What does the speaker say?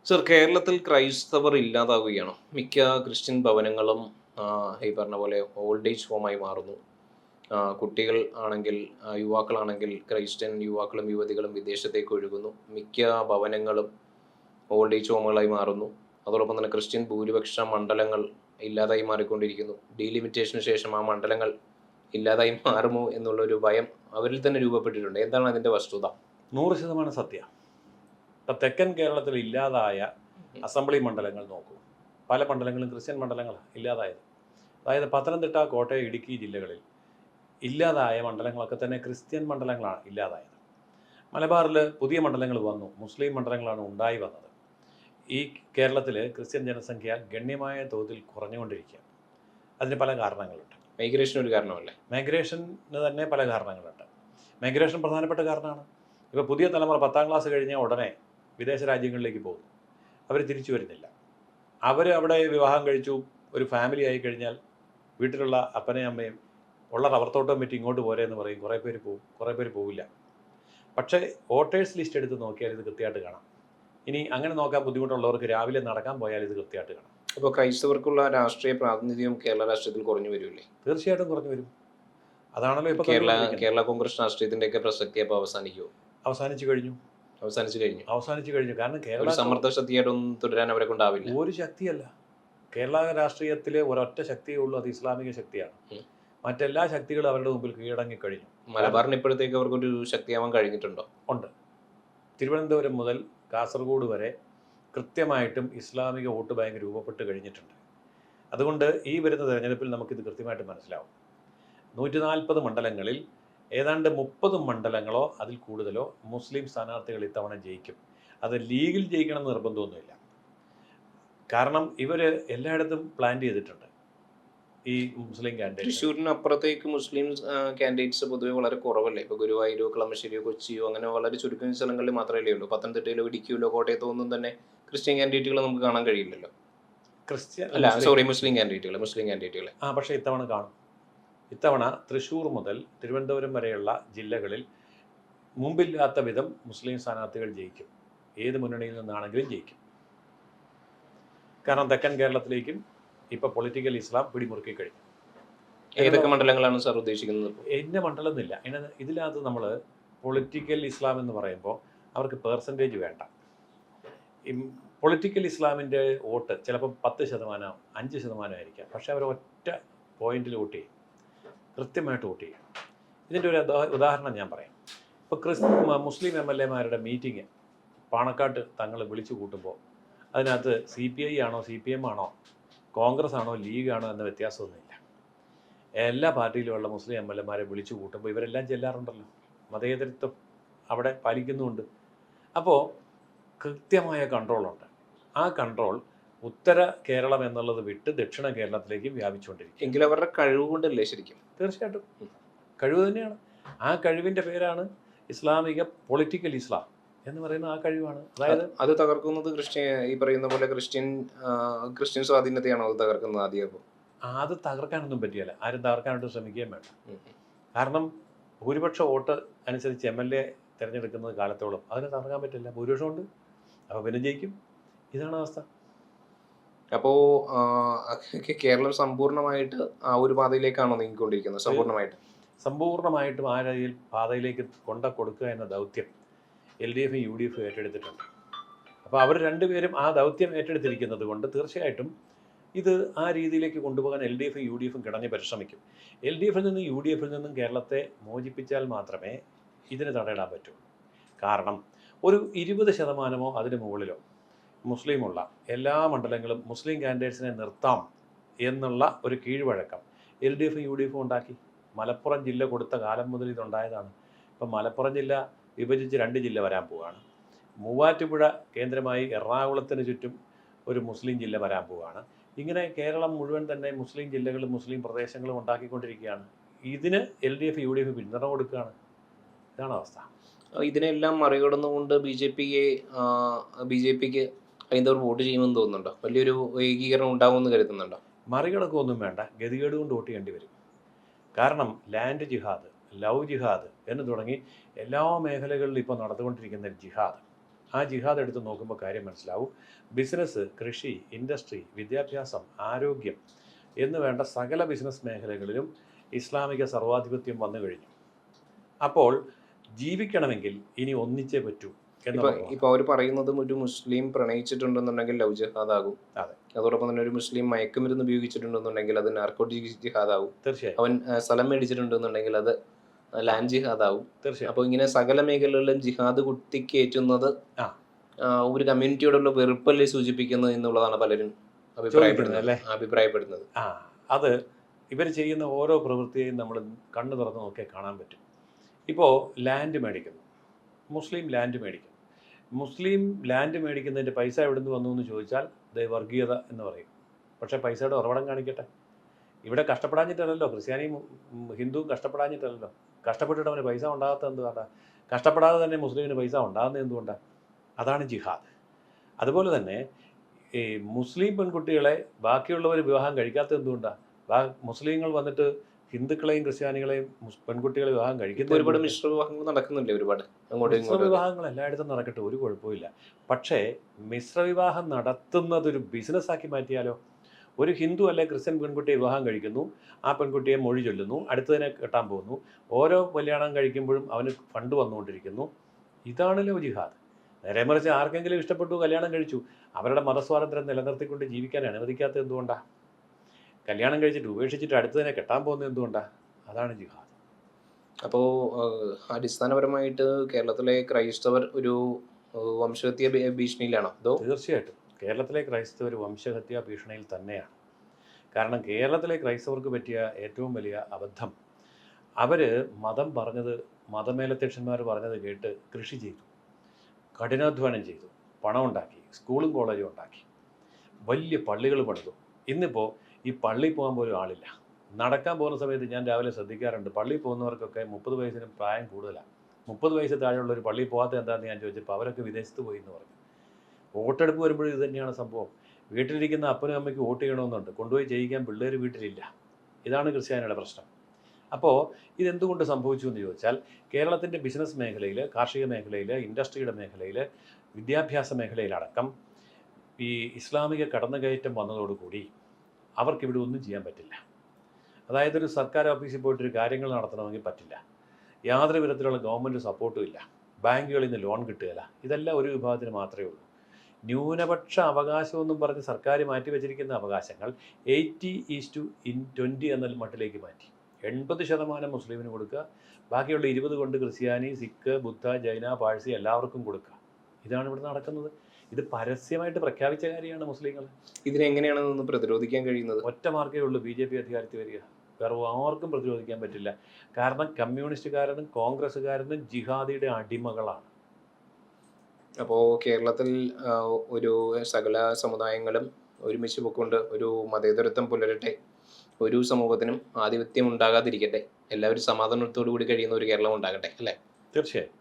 Sir, കേരളത്തിൽ ക്രൈസ്തവർ ഇല്ലാതാവുകയാണോ? മിക്ക ക്രിസ്ത്യൻ ഭവനങ്ങളും ഈ പറഞ്ഞ പോലെ ഓൾഡ് ഏജ് ഹോമായി മാറുന്നു. കുട്ടികൾ ആണെങ്കിൽ യുവാക്കളാണെങ്കിൽ ക്രൈസ്ത്യൻ യുവാക്കളും യുവതികളും വിദേശത്തേക്ക് ഒഴുകുന്നു. മിക്ക ഭവനങ്ങളും ഓൾഡ് ഏജ് ഹോമുകളായി മാറുന്നു. അതോടൊപ്പം തന്നെ ക്രിസ്ത്യൻ ഭൂരിപക്ഷ മണ്ഡലങ്ങൾ ഇല്ലാതായി മാറിക്കൊണ്ടിരിക്കുന്നു. ഡീലിമിറ്റേഷന് ശേഷം ആ മണ്ഡലങ്ങൾ ഇല്ലാതായി മാറുമോ എന്നുള്ളൊരു ഭയം അവരിൽ തന്നെ രൂപപ്പെട്ടിട്ടുണ്ട്. എന്താണ് അതിൻ്റെ വസ്തുത? 100% സത്യം. ഇപ്പം തെക്കൻ കേരളത്തിൽ ഇല്ലാതായ അസംബ്ലി മണ്ഡലങ്ങൾ നോക്കൂ. പല മണ്ഡലങ്ങളും ക്രിസ്ത്യൻ മണ്ഡലങ്ങളാണ് ഇല്ലാതായത്. അതായത് പത്തനംതിട്ട, കോട്ടയം, ഇടുക്കി ജില്ലകളിൽ ഇല്ലാതായ മണ്ഡലങ്ങളൊക്കെ തന്നെ ക്രിസ്ത്യൻ മണ്ഡലങ്ങളാണ് ഇല്ലാതായത്. മലബാറിൽ പുതിയ മണ്ഡലങ്ങൾ വന്നു, മുസ്ലിം മണ്ഡലങ്ങളാണ് ഉണ്ടായി വന്നത്. ഈ കേരളത്തിൽ ക്രിസ്ത്യൻ ജനസംഖ്യ ഗണ്യമായ തോതിൽ കുറഞ്ഞുകൊണ്ടിരിക്കുകയാണ്. അതിന് പല കാരണങ്ങളുണ്ട്. മൈഗ്രേഷൻ ഒരു കാരണമല്ലേ? മൈഗ്രേഷന് തന്നെ പല കാരണങ്ങളുണ്ട്. മൈഗ്രേഷൻ പ്രധാനപ്പെട്ട കാരണമാണ്. ഇപ്പോൾ പുതിയ തലമുറ 10ാം ക്ലാസ് കഴിഞ്ഞാൽ ഉടനെ വിദേശ രാജ്യങ്ങളിലേക്ക് പോകുന്നു. അവർ തിരിച്ചു വരുന്നില്ല. അവർ അവിടെ വിവാഹം കഴിച്ചു, ഒരു ഫാമിലി ആയി കഴിഞ്ഞാൽ വീട്ടിലുള്ള അപ്പനെയും അമ്മയും ഉള്ള റബ്ബർ തോട്ടം വിറ്റ് ഇങ്ങോട്ട് പോരെന്ന് പറയും. കുറേ പേര് പോകും, കുറേ പേര് പോവില്ല. പക്ഷേ വോട്ടേഴ്സ് ലിസ്റ്റ് എടുത്ത് നോക്കിയാൽ ഇത് കൃത്യമായിട്ട് കാണാം. ഇനി അങ്ങനെ നോക്കാൻ ബുദ്ധിമുട്ടുള്ളവർക്ക് രാവിലെ നടക്കാൻ പോയാൽ ഇത് കൃത്യമായിട്ട് കാണാം. അപ്പോൾ ക്രൈസ്തവർക്കുള്ള രാഷ്ട്രീയ പ്രാതിനിധ്യം കേരള രാഷ്ട്രീയത്തിൽ കുറഞ്ഞു വരുമല്ലേ? തീർച്ചയായിട്ടും കുറഞ്ഞു വരും. അതാണല്ലോ ഇപ്പോൾ കേരള കോൺഗ്രസ് രാഷ്ട്രീയത്തിൻ്റെയൊക്കെ പ്രസക്തി അപ്പോൾ അവസാനിക്കുമോ? അവസാനിച്ചു കഴിഞ്ഞു. കാരണം കേരള സമ്മർദ്ദ ശക്തിയായിട്ടൊന്നും തുടരാൻ അവരെ കൊണ്ടാവില്ല. ഒരു ശക്തിയല്ല. കേരള രാഷ്ട്രീയത്തിലെ ഒരൊറ്റ ശക്തിയേ ഉള്ളൂ, അത് ഇസ്ലാമിക ശക്തിയാണ്. മറ്റെല്ലാ ശക്തികളും അവരുടെ മുമ്പിൽ കീഴടങ്ങി കഴിഞ്ഞു. മലബാറിന് ഇപ്പോഴത്തേക്ക് അവർക്കൊരു ശക്തിയാവാൻ കഴിഞ്ഞിട്ടുണ്ടോ? ഉണ്ട്. തിരുവനന്തപുരം മുതൽ കാസർഗോഡ് വരെ കൃത്യമായിട്ടും ഇസ്ലാമിക വോട്ട് ബാങ്ക് രൂപപ്പെട്ട് കഴിഞ്ഞിട്ടുണ്ട്. അതുകൊണ്ട് ഈ വരുന്ന തെരഞ്ഞെടുപ്പിൽ നമുക്കിത് കൃത്യമായിട്ട് മനസ്സിലാവും. 140 മണ്ഡലങ്ങളിൽ ഏതാണ്ട് 30 മണ്ഡലങ്ങളോ അതിൽ കൂടുതലോ മുസ്ലിം സ്ഥാനാർത്ഥികൾ ഇത്തവണ ജയിക്കും. അത് ലീഗിൽ ജയിക്കണം നിർബന്ധമൊന്നുമില്ല. കാരണം ഇവർ എല്ലായിടത്തും പ്ലാൻ ചെയ്തിട്ടുണ്ട് ഈ മുസ്ലിം കാൻഡിഡേറ്റ്. തൃശ്ശൂരിന് അപ്പുറത്തേക്ക് മുസ്ലിം കാൻഡിഡേറ്റ്സ് പൊതുവെ വളരെ കുറവല്ലേ? ഇപ്പോൾ ഗുരുവായൂരോ കളമശ്ശേരിയോ കൊച്ചിയോ അങ്ങനെ വളരെ ചുരുക്കം സ്ഥലങ്ങളിൽ മാത്രമല്ലേ ഉള്ളൂ. പത്തനംതിട്ടയിലോ ഇടുക്കിയിലോ കോട്ടയത്തോ ഒന്നും തന്നെ ക്രിസ്ത്യൻ കാൻഡിഡേറ്റുകൾ നമുക്ക് കാണാൻ കഴിയില്ലല്ലോ. മുസ്ലിം കാൻഡിഡേറ്റുകൾ. പക്ഷേ ഇത്തവണ കാണും. ഇത്തവണ തൃശ്ശൂർ മുതൽ തിരുവനന്തപുരം വരെയുള്ള ജില്ലകളിൽ മുമ്പില്ലാത്ത വിധം മുസ്ലിം സ്ഥാനാർത്ഥികൾ ജയിക്കും. ഏത് മുന്നണിയിൽ നിന്നാണെങ്കിലും ജയിക്കും. കാരണം തെക്കൻ കേരളത്തിലേക്കും ഇപ്പോൾ പൊളിറ്റിക്കൽ ഇസ്ലാം പിടിമുറുക്കി കഴിഞ്ഞു. ഏതൊക്കെ മണ്ഡലങ്ങളാണ് സാർ ഉദ്ദേശിക്കുന്നത്? ഇന്ന മണ്ഡലം എന്നില്ല. ഇതിനകത്ത് നമ്മൾ പൊളിറ്റിക്കൽ ഇസ്ലാം എന്ന് പറയുമ്പോൾ അവർക്ക് പേഴ്സൻറ്റേജ് വേണ്ട. പൊളിറ്റിക്കൽ ഇസ്ലാമിൻ്റെ വോട്ട് ചിലപ്പം 10%, 5% ആയിരിക്കാം. പക്ഷേ അവർ ഒറ്റ പോയിന്റിൽ വോട്ട് ചെയ്യും, കൃത്യമായിട്ട് വോട്ട് ചെയ്യും. ഇതിൻ്റെ ഒരു ഉദാഹരണം ഞാൻ പറയാം. ഇപ്പോൾ മുസ്ലിം MLA-മാരുടെ മീറ്റിംഗ് പാണക്കാട്ട് തങ്ങൾ വിളിച്ചു കൂട്ടുമ്പോൾ അതിനകത്ത് CPI ആണോ CPM ആണോ കോൺഗ്രസ് ആണോ ലീഗാണോ എന്ന വ്യത്യാസമൊന്നുമില്ല. എല്ലാ പാർട്ടിയിലുമുള്ള മുസ്ലിം MLA-മാരെ വിളിച്ചു കൂട്ടുമ്പോൾ ഇവരെല്ലാം ചെല്ലാറുണ്ടല്ലോ. മതേതരത്വം അവിടെ പാലിക്കുന്നുമുണ്ട്. അപ്പോൾ കൃത്യമായ കൺട്രോളുണ്ട്. ആ കൺട്രോൾ ഉത്തര കേരളം എന്നുള്ളത് വിട്ട് ദക്ഷിണ കേരളത്തിലേക്ക് വ്യാപിച്ചുകൊണ്ടിരിക്കും. എങ്കിലും അവരുടെ കഴിവ് കൊണ്ടല്ലേ? ശരിക്കും തീർച്ചയായിട്ടും കഴിവ് തന്നെയാണ്. ആ കഴിവിൻ്റെ പേരാണ് ഇസ്ലാമിക പൊളിറ്റിക്കൽ ഇസ്ലാം എന്ന് പറയുന്ന ആ കഴിവാണ്. അതായത് അത് തകർക്കുന്നത് ഈ പറയുന്ന പോലെ ക്രിസ്ത്യൻ സ്വാധീനത്തെയാണോ അത് തകർക്കുന്നത് ആദ്യം? അത് തകർക്കാനൊന്നും പറ്റിയല്ല. ആരും തകർക്കാനായിട്ട് ശ്രമിക്കുകയും വേണ്ട. കാരണം ഭൂരിപക്ഷ വോട്ട് അനുസരിച്ച് MLA തിരഞ്ഞെടുക്കുന്നത് കാലത്തോളം അതിനെ തകർക്കാൻ പറ്റില്ല. ഭൂരിപക്ഷം ഉണ്ട്, അപ്പോൾ പിന്നെ ജയിക്കും. ഇതാണ് അവസ്ഥ. അപ്പോൾ കേരളം സമ്പൂർണ്ണമായിട്ട് ആ ഒരു പാതയിലേക്കാണോ നീങ്ങിക്കൊണ്ടിരിക്കുന്നത്? സമ്പൂർണ്ണമായിട്ടും ആ പാതയിലേക്ക് കൊടുക്കുക എന്ന ദൗത്യം LDF UDF ഏറ്റെടുത്തിട്ടുണ്ട്. അപ്പോൾ അവർ രണ്ടുപേരും ആ ദൗത്യം ഏറ്റെടുത്തിരിക്കുന്നത് കൊണ്ട് തീർച്ചയായിട്ടും ഇത് ആ രീതിയിലേക്ക് കൊണ്ടുപോകാൻ LDF UDF കിടഞ്ഞ് പരിശ്രമിക്കും. LDF-ൽ നിന്നും UDF-ൽ നിന്നും കേരളത്തെ മോചിപ്പിച്ചാൽ മാത്രമേ ഇതിന് തടയിടാൻ പറ്റൂ. കാരണം ഒരു 20% അതിന് മുകളിലോ മുസ്ലിമുള്ള എല്ലാ മണ്ഡലങ്ങളും മുസ്ലിം കാൻഡിഡേറ്റ്സിനെ നിർത്താം എന്നുള്ള ഒരു കീഴ്വഴക്കം LDF UDF ഉണ്ടാക്കി. മലപ്പുറം ജില്ല കൊടുത്ത കാലം മുതൽ ഇതുണ്ടായതാണ്. ഇപ്പം മലപ്പുറം ജില്ല വിഭജിച്ച് 2 ജില്ല വരാൻ പോവുകയാണ്. മൂവാറ്റുപുഴ കേന്ദ്രമായി എറണാകുളത്തിന് ചുറ്റും ഒരു മുസ്ലിം ജില്ല വരാൻ പോവുകയാണ്. ഇങ്ങനെ കേരളം മുഴുവൻ തന്നെ മുസ്ലിം ജില്ലകളും മുസ്ലിം പ്രദേശങ്ങളും ഉണ്ടാക്കിക്കൊണ്ടിരിക്കുകയാണ്. ഇതിന് LDF UDF പിന്തുണ കൊടുക്കുകയാണ്. ഇതാണ് അവസ്ഥ. ഇതിനെല്ലാം മറികടന്നുകൊണ്ട് ബി ജെ പിക്ക് ഹൈന്ദവർ വോട്ട് ചെയ്യുമെന്ന് തോന്നുന്നുണ്ടോ? വലിയൊരു ഏകീകരണം ഉണ്ടാവുമെന്ന് കരുതുന്നുണ്ടോ? മറികടക്കുകയൊന്നും വേണ്ട, ഗതികേട് കൊണ്ട് വോട്ട് ചെയ്യേണ്ടി വരും. കാരണം ലാൻഡ് ജിഹാദ്, ലവ് ജിഹാദ് എന്ന് തുടങ്ങി എല്ലാ മേഖലകളിലും ഇപ്പോൾ നടന്നുകൊണ്ടിരിക്കുന്ന ജിഹാദ്, ആ ജിഹാദ് എടുത്ത് നോക്കുമ്പോൾ കാര്യം മനസ്സിലാവും. ബിസിനസ്, കൃഷി, ഇൻഡസ്ട്രി, വിദ്യാഭ്യാസം, ആരോഗ്യം എന്ന് വേണ്ട സകല ബിസിനസ് മേഖലകളിലും ഇസ്ലാമിക സർവാധിപത്യം വന്നു കഴിഞ്ഞു. അപ്പോൾ ജീവിക്കണമെങ്കിൽ ഇനി ഒന്നിച്ചേ പറ്റൂ എന്നുള്ളതാണ്. ഇപ്പൊ അവർ പറയുന്നതും ഒരു മുസ്ലിം പ്രണയിച്ചിട്ടുണ്ടെന്നുണ്ടെങ്കിൽ ലവ് ജിഹാദ് ആകും. അതെ, അതോടൊപ്പം തന്നെ ഒരു മുസ്ലിം മയക്കുമരുന്ന് ഉപയോഗിച്ചിട്ടുണ്ടെന്നുണ്ടെങ്കിൽ അത് നാർക്കോട്ടിക് ജിഹാദ് ആകും. തീർച്ചയായും അവൻ സ്ഥലം മേടിച്ചിട്ടുണ്ടെന്നുണ്ടെങ്കിൽ അത് ലാൻഡ് ജിഹാദ് ആകും. തീർച്ചയായും. അപ്പോൾ ഇങ്ങനെ സകല മേഖലകളിലും ജിഹാദ് കുത്തിക്കയറ്റുന്നത് ആ. ഒരു കമ്മ്യൂണിറ്റിയോടുള്ള വെറുപ്പല്ലേ സൂചിപ്പിക്കുന്നത് എന്നുള്ളതാണ് പലരും അഭിപ്രായപ്പെടുന്നത്. അത് ഇവർ ചെയ്യുന്ന ഓരോ പ്രവൃത്തിയെയും നമ്മൾ കണ്ണു തുറന്ന് നോക്കിയാൽ കാണാൻ പറ്റും. ഇപ്പോൾ ലാൻഡ് മേടിക്കുന്നു, മുസ്ലിം ലാൻഡ് മേടിക്കും. മുസ്ലിം ലാൻഡ് മേടിക്കുന്നതിൻ്റെ പൈസ എവിടെ നിന്ന് വന്നു എന്ന് ചോദിച്ചാൽ വർഗീയത എന്ന് പറയും. പക്ഷേ പൈസയുടെ ഉറവിടം കാണിക്കട്ടെ. ഇവിടെ കഷ്ടപ്പെടാഞ്ഞിട്ടല്ലല്ലോ, ക്രിസ്ത്യാനിയും ഹിന്ദുവും കഷ്ടപ്പെടാഞ്ഞിട്ടല്ലല്ലോ. കഷ്ടപ്പെട്ടിട്ട് അവന് പൈസ ഉണ്ടാകാത്ത എന്തുകൊണ്ടാണ്? കഷ്ടപ്പെടാതെ തന്നെ മുസ്ലിമിന് പൈസ ഉണ്ടാകുന്നത് എന്തുകൊണ്ടാണ്? അതാണ് ജിഹാദ്. അതുപോലെ തന്നെ ഈ മുസ്ലിം പെൺകുട്ടികളെ ബാക്കിയുള്ളവർ വിവാഹം കഴിക്കാത്തത് എന്തുകൊണ്ടാണ്? മുസ്ലിങ്ങൾ വന്നിട്ട് ഹിന്ദുക്കളെയും ക്രിസ്ത്യാനികളെയും പെൺകുട്ടികളെ വിവാഹം കഴിക്കുന്നത് ഒരുപാട് മിശ്ര വിവാഹങ്ങൾ നടക്കുന്നുണ്ട്. ഒരുപാട് മിശ്ര വിവാഹങ്ങൾ എല്ലായിടത്തും നടക്കട്ടെ, ഒരു കുഴപ്പമില്ല. പക്ഷേ മിശ്രവിവാഹം നടത്തുന്നത് ഒരു ബിസിനസ്സാക്കി മാറ്റിയാലോ? ഒരു ഹിന്ദു അല്ലെ ക്രിസ്ത്യൻ പെൺകുട്ടിയെ വിവാഹം കഴിക്കുന്നു, ആ പെൺകുട്ടിയെ മൊഴി ചൊല്ലുന്നു, അടുത്തതിനെ കെട്ടാൻ പോകുന്നു, ഓരോ കല്യാണം കഴിക്കുമ്പോഴും അവന് ഫണ്ട് വന്നുകൊണ്ടിരിക്കുന്നു. ഇതാണല്ലോ ജിഹാദ്. നേരെ മറിച്ച് ആർക്കെങ്കിലും ഇഷ്ടപ്പെട്ടു കല്യാണം കഴിച്ചു, അവരുടെ മതസ്വാതന്ത്ര്യം നിലനിർത്തിക്കൊണ്ട് ജീവിക്കാൻ അനുവദിക്കാത്തത് എന്തുകൊണ്ടാണ്? കല്യാണം കഴിച്ചിട്ട് ഉപേക്ഷിച്ചിട്ട് അടുത്തതിനെ കെട്ടാൻ പോകുന്നത് എന്തുകൊണ്ടാണ്? അതാണ് ജിഹാദ്. അപ്പോൾ അടിസ്ഥാനപരമായിട്ട് കേരളത്തിലെ ക്രൈസ്തവർ ഒരു വംശഹത്യ ഭീഷണിയിലാണോ? അതോ? തീർച്ചയായിട്ടും കേരളത്തിലെ ക്രൈസ്തവർ വംശഹത്യാ ഭീഷണിയിൽ തന്നെയാണ്. കാരണം കേരളത്തിലെ ക്രൈസ്തവർക്ക് പറ്റിയ ഏറ്റവും വലിയ അബദ്ധം, അവർ മതം പറഞ്ഞത്, മതമേലധ്യക്ഷന്മാർ പറഞ്ഞത് കേട്ട് കൃഷി ചെയ്തു, കഠിനാധ്വാനം ചെയ്തു, പണം ഉണ്ടാക്കി, സ്കൂളും കോളേജും ഉണ്ടാക്കി, വലിയ പള്ളികൾ പണിതു. ഇന്നിപ്പോൾ ഈ പള്ളിയിൽ പോകാൻ പോലും ആളില്ല. നടക്കാൻ പോകുന്ന സമയത്ത് ഞാൻ രാവിലെ ശ്രദ്ധിക്കാറുണ്ട്, പള്ളിയിൽ പോകുന്നവർക്കൊക്കെ 30 വയസ്സിന് പ്രായം കൂടുതലാണ്. 30 വയസ്സ് താഴെയുള്ളൊരു പള്ളിയിൽ പോകാത്ത എന്താണെന്ന് ഞാൻ ചോദിച്ചപ്പോൾ അവരൊക്കെ വിദേശത്ത് പോയി എന്ന് പറഞ്ഞു. വോട്ടെടുപ്പ് വരുമ്പോഴും ഇത് തന്നെയാണ് സംഭവം. വീട്ടിലിരിക്കുന്ന അപ്പനും അമ്മയ്ക്ക് വോട്ട് ചെയ്യണമെന്നുണ്ട്, കൊണ്ടുപോയി ചെയ്യിക്കാൻ പിള്ളേർ വീട്ടിലില്ല. ഇതാണ് ക്രിസ്ത്യാനിയുടെ പ്രശ്നം. അപ്പോൾ ഇതെന്തുകൊണ്ട് സംഭവിച്ചു എന്ന് ചോദിച്ചാൽ, കേരളത്തിൻ്റെ ബിസിനസ് മേഖലയിൽ, കാർഷിക മേഖലയിൽ, ഇൻഡസ്ട്രിയുടെ മേഖലയിൽ, വിദ്യാഭ്യാസ മേഖലയിലടക്കം ഈ ഇസ്ലാമിക കടന്നുകയറ്റം വന്നതോടുകൂടി അവർക്കിവിടെ ഒന്നും ചെയ്യാൻ പറ്റില്ല. അതായത് ഒരു സർക്കാർ ഓഫീസിൽ പോയിട്ടൊരു കാര്യങ്ങൾ നടത്തണമെങ്കിൽ പറ്റില്ല, യാതൊരു വിധത്തിലുള്ള ഗവൺമെൻറ് സപ്പോർട്ടും ഇല്ല, ബാങ്കുകളിൽ നിന്ന് ലോൺ കിട്ടുകയില്ല. ഇതെല്ലാം ഒരു വിഭാഗത്തിന് മാത്രമേ ഉള്ളൂ. ന്യൂനപക്ഷ അവകാശമെന്നും പറഞ്ഞ് സർക്കാർ മാറ്റിവെച്ചിരിക്കുന്ന അവകാശങ്ങൾ 80:20 എന്ന മട്ടിലേക്ക് മാറ്റി. 80% മുസ്ലിമിന് കൊടുക്കുക, ബാക്കിയുള്ള 20 കൊണ്ട് ക്രിസ്ത്യാനി, സിഖ്, ബുദ്ധ, ജൈന, പാഴ്സി എല്ലാവർക്കും കൊടുക്കുക. ഇതാണ് ഇവിടെ നടക്കുന്നത്. ഇത് പരസ്യമായിട്ട് പ്രഖ്യാപിച്ച കാര്യമാണ് മുസ്ലിങ്ങൾ. ഇതിനെങ്ങനെയാണ് പ്രതിരോധിക്കാൻ കഴിയുന്നത്? ഒറ്റ മാർക്കേ ഉള്ളൂ, BJP അധികാരത്തിൽ വരിക. വേറെ ആർക്കും പ്രതിരോധിക്കാൻ പറ്റില്ല. കാരണം കമ്മ്യൂണിസ്റ്റുകാരനും കോൺഗ്രസ്സുകാരനും ജിഹാദിയുടെ അടിമകളാണ്. അപ്പോൾ കേരളത്തിൽ ഒരു സകല സമുദായങ്ങളും ഒരുമിച്ച് പോയിക്കൊണ്ട് ഒരു മതേതരത്വം പുലരട്ടെ, ഒരു സമൂഹത്തിനും ആധിപത്യം ഉണ്ടാകാതിരിക്കട്ടെ, എല്ലാവരും സമാധാനത്തോടു കൂടി കഴിയുന്ന ഒരു കേരളം ഉണ്ടാകട്ടെ, അല്ലേ? തീർച്ചയായും.